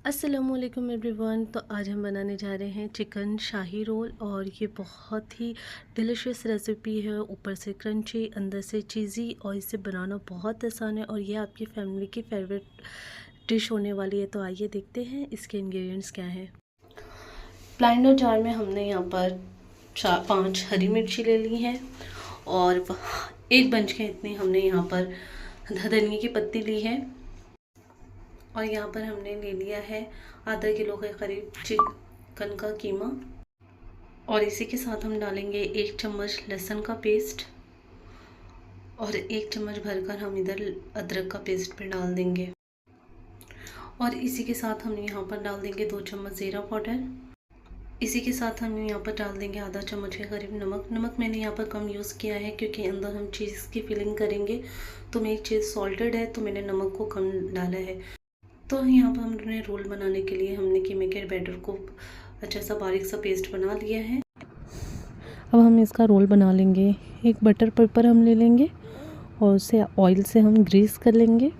अस्सलामुअलैकुम एवरीवन। तो आज हम बनाने जा रहे हैं चिकन शाही रोल और ये बहुत ही डिलिशियस रेसिपी है। ऊपर से क्रंची, अंदर से चीज़ी और इसे बनाना बहुत आसान है और ये आपकी फैमिली की फेवरेट डिश होने वाली है। तो आइए देखते हैं इसके इंग्रेडिएंट्स क्या हैं। ब्लेंडर जार में हमने यहाँ पर 4-5 हरी मिर्ची ले ली हैं और एक बंच के इतनी हमने यहाँ पर धनिया की पत्ती ली है और यहाँ पर हमने ले लिया है आधा किलो के करीब चिकन का कीमा और इसी के साथ हम डालेंगे 1 चम्मच लहसुन का पेस्ट और 1 चम्मच भरकर हम इधर अदरक का पेस्ट भी डाल देंगे और इसी के साथ हम यहाँ पर डाल देंगे 2 चम्मच ज़ीरा पाउडर। इसी के साथ हम यहाँ पर डाल देंगे आधा चम्मच के करीब नमक मैंने यहाँ पर कम यूज़ किया है क्योंकि अंदर हम चीज़ की फिलिंग करेंगे तो मेरी चीज़ सॉल्टेड है तो मैंने नमक को कम डाला है। तो यहाँ पर हमने रोल बनाने के लिए हमने कीमे के बैटर को अच्छा सा बारीक सा पेस्ट बना लिया है। अब हम इसका रोल बना लेंगे। एक बटर पेपर हम ले लेंगे और उसे ऑयल से हम ग्रीस कर लेंगे।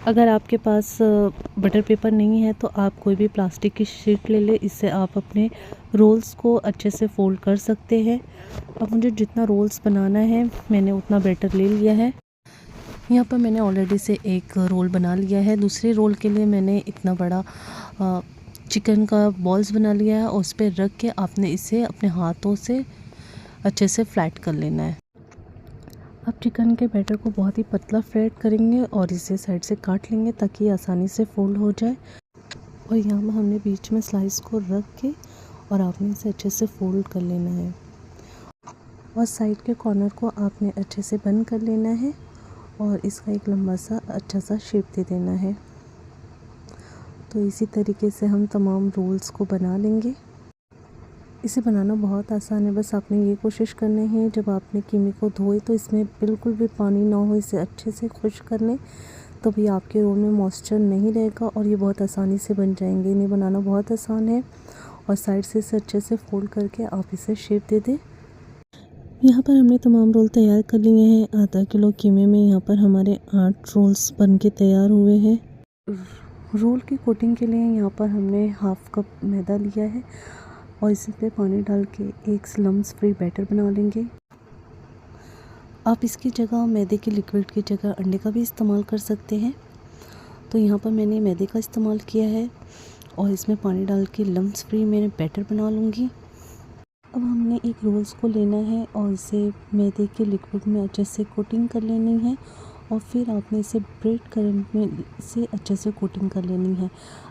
अगर आपके पास बटर पेपर नहीं है तो आप कोई भी प्लास्टिक की शीट ले लें, इससे आप अपने रोल्स को अच्छे से फोल्ड कर सकते हैं। अब मुझे जितना रोल्स बनाना है मैंने उतना बैटर ले लिया है। यहाँ पर मैंने ऑलरेडी से एक रोल बना लिया है। दूसरे रोल के लिए मैंने इतना बड़ा चिकन का बॉल्स बना लिया है और उस पर रख के आपने इसे अपने हाथों से अच्छे से फ्लैट कर लेना है। अब चिकन के बैटर को बहुत ही पतला फ्लैट करेंगे और इसे साइड से काट लेंगे ताकि आसानी से फोल्ड हो जाए। और यहाँ पर हमने बीच में स्लाइस को रख के और आपने इसे अच्छे से फोल्ड कर लेना है और साइड के कॉर्नर को आपने अच्छे से बंद कर लेना है और इसका एक लंबा सा अच्छा सा शेप दे देना है। तो इसी तरीके से हम तमाम रोल्स को बना लेंगे। इसे बनाना बहुत आसान है, बस आपने ये कोशिश करनी है जब आपने कीमे को धोए तो इसमें बिल्कुल भी पानी ना हो, इसे अच्छे से खुश कर लें तभी आपके रोल में मॉइस्चर नहीं रहेगा और ये बहुत आसानी से बन जाएंगे। इन्हें बनाना बहुत आसान है और साइड से इसे अच्छे से फोल्ड करके आप इसे शेप दे दें। यहाँ पर हमने तमाम रोल तैयार कर लिए हैं। आधा किलो कीमे में यहाँ पर हमारे 8 रोल्स बन के तैयार हुए हैं। रोल की कोटिंग के लिए यहाँ पर हमने हाफ कप मैदा लिया है और इस पे पानी डाल के एक लम्स फ्री बैटर बना लेंगे। आप इसकी जगह मैदे के लिक्विड की जगह अंडे का भी इस्तेमाल कर सकते हैं। तो यहाँ पर मैंने मैदे का इस्तेमाल किया है और इसमें पानी डाल के लम्स फ्री मैंने बैटर बना लूँगी। अब हमने एक रोल्स को लेना है और इसे मैदे के लिक्विड में अच्छे से कोटिंग कर लेनी है और फिर आपने इसे ब्रेड करंट में से अच्छे से कोटिंग कर लेनी है।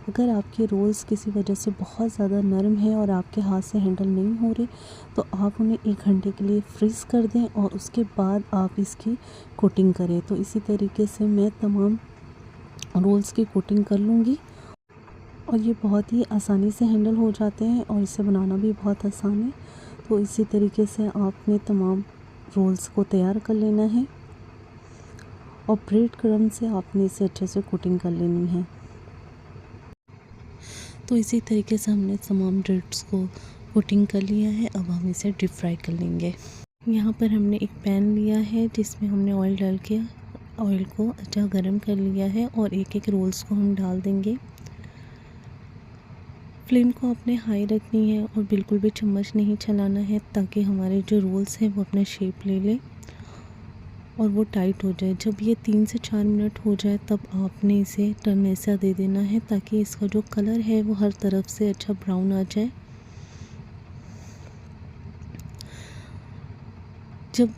अगर आपके रोल्स किसी वजह से बहुत ज़्यादा नरम है और आपके हाथ से हैंडल नहीं हो रहे तो आप उन्हें 1 घंटे के लिए फ्रीज़ कर दें और उसके बाद आप इसकी कोटिंग करें। तो इसी तरीके से मैं तमाम रोल्स की कोटिंग कर लूँगी और ये बहुत ही आसानी से हैंडल हो जाते हैं और इसे बनाना भी बहुत आसान है। तो इसी तरीके से आपने तमाम रोल्स को तैयार कर लेना है और ब्रेड क्रम्ब से आपने इसे अच्छे से कोटिंग कर लेनी है। तो इसी तरीके से हमने तमाम ब्रेड्स को कोटिंग कर लिया है। अब हम इसे डीप फ्राई कर लेंगे। यहाँ पर हमने एक पैन लिया है जिसमें हमने ऑयल डाल के ऑयल को अच्छा गर्म कर लिया है और एक एक रोल्स को हम डाल देंगे। फ्लेम को आपने हाई रखनी है और बिल्कुल भी चम्मच नहीं चलाना है ताकि हमारे जो रोल्स हैं वो अपना शेप ले लें और वो टाइट हो जाए। जब ये 3 से 4 मिनट हो जाए तब आपने इसे टर्न ऐसा दे देना है ताकि इसका जो कलर है वो हर तरफ से अच्छा ब्राउन आ जाए। जब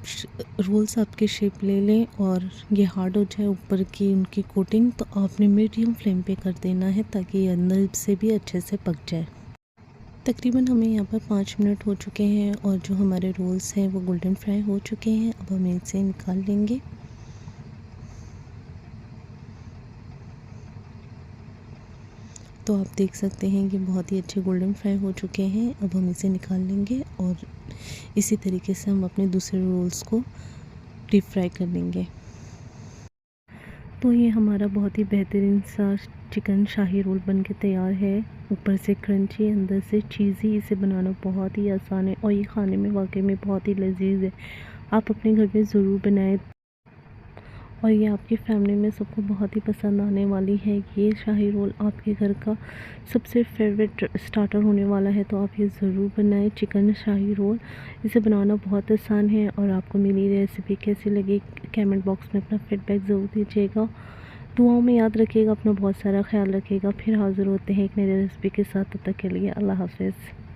रोल्स आपके शेप ले लें और ये हार्ड हो जाए ऊपर की उनकी कोटिंग तो आपने मीडियम फ्लेम पे कर देना है ताकि ये अंदर से भी अच्छे से पक जाए। तकरीबन हमें यहाँ पर 5 मिनट हो चुके हैं और जो हमारे रोल्स हैं वो गोल्डन फ्राई हो चुके हैं। अब हम इसे निकाल लेंगे। तो आप देख सकते हैं कि बहुत ही अच्छे गोल्डन फ्राई हो चुके हैं। अब हम इसे निकाल लेंगे और इसी तरीके से हम अपने दूसरे रोल्स को डीप फ्राई कर लेंगे। तो ये हमारा बहुत ही बेहतरीन सा चिकन शाही रोल बन के तैयार है। ऊपर से क्रंची, अंदर से चीज़ी। इसे बनाना बहुत ही आसान है और ये खाने में वाकई में बहुत ही लजीज है। आप अपने घर में ज़रूर बनाएं और ये आपकी फैमिली में सबको बहुत ही पसंद आने वाली है। ये शाही रोल आपके घर का सबसे फेवरेट स्टार्टर होने वाला है, तो आप ये ज़रूर बनाएं चिकन शाही रोल। इसे बनाना बहुत आसान है। और आपको मेरी रेसिपी कैसी लगी कमेंट बॉक्स में अपना फीडबैक ज़रूर दीजिएगा। दुआओं में याद रखिएगा, अपना बहुत सारा ख्याल रखिएगा। फिर हाज़िर होते हैं एक नई रेसिपी के साथ, तब तक के लिए अल्लाह हाफ़िज़।